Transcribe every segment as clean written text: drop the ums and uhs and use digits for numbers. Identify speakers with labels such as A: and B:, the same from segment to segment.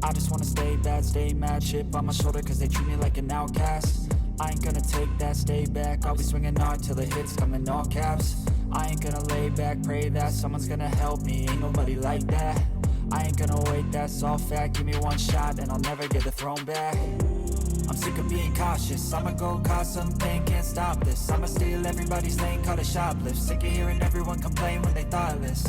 A: I just wanna stay bad, stay mad, chip on my shoulder cause they treat me like an outcast. I ain't gonna take that, stay back, I'll be swinging hard till the hits come in all caps. I ain't gonna lay back, pray that someone's gonna help me, ain't nobody like that. I ain't gonna wait, that's all fact, give me one shot and I'll never get the throne back. I'm sick of being cautious, I'ma go cause some pain, can't stop this. I'ma steal everybody's lane, call it shoplift. Sick of hearing everyone complain when they thoughtless.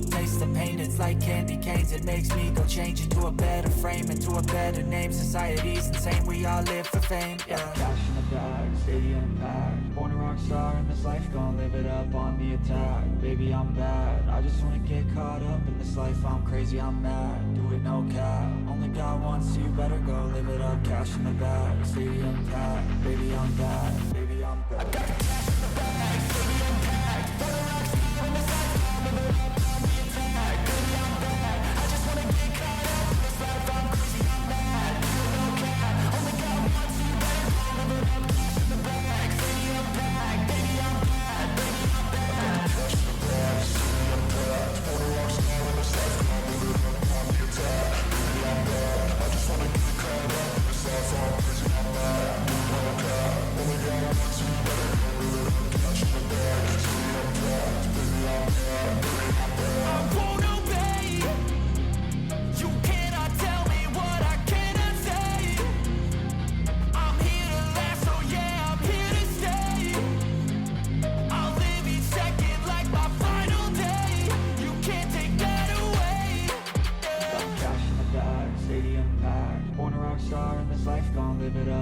A: Taste the pain, it's like candy canes. It makes me go change into a better frame, into a better name. Society's insane, we all live for fame, yeah. Cash in the bag, stadium packed. Born a rock star in this life, gon' live it up on the attack. Baby, I'm bad, I just wanna get caught up in this life. I'm crazy, I'm mad, do it no cap. Only God wants you, better go live it up. Cash in the bag, stadium packed. Baby, I'm bad, baby, I'm bad. I got cash in the bag, stadium packed. Born a rock star in this life, gon' live it up on the attack. Baby, I'm bad, I just wanna get caught up in this life. I'm crazy, I'm mad, do it no cap. Only God wants you, better go live it up. Cash in the bag, stadium packed. Baby, I'm bad, baby, I'm bad. Cash in the bag, stadium packed. Born a rock star in this life, gon' live it up on the attack. Baby, I'm bad, I just wanna get caught up in this life. I'm crazy, I'm mad, do it no cap. Only God wants you, better go live it up. Cash in the bag, stadium packed. Baby, I'm bad, baby, I'm bad. I won't obey. You cannot tell me what I cannot say. I'm here to last, so yeah, I'm here to stay. I'll live each second like my final day. You can't take that away. Yeah. Cash in the bag, stadium packed. Born a rock star in this life, gon' live it up.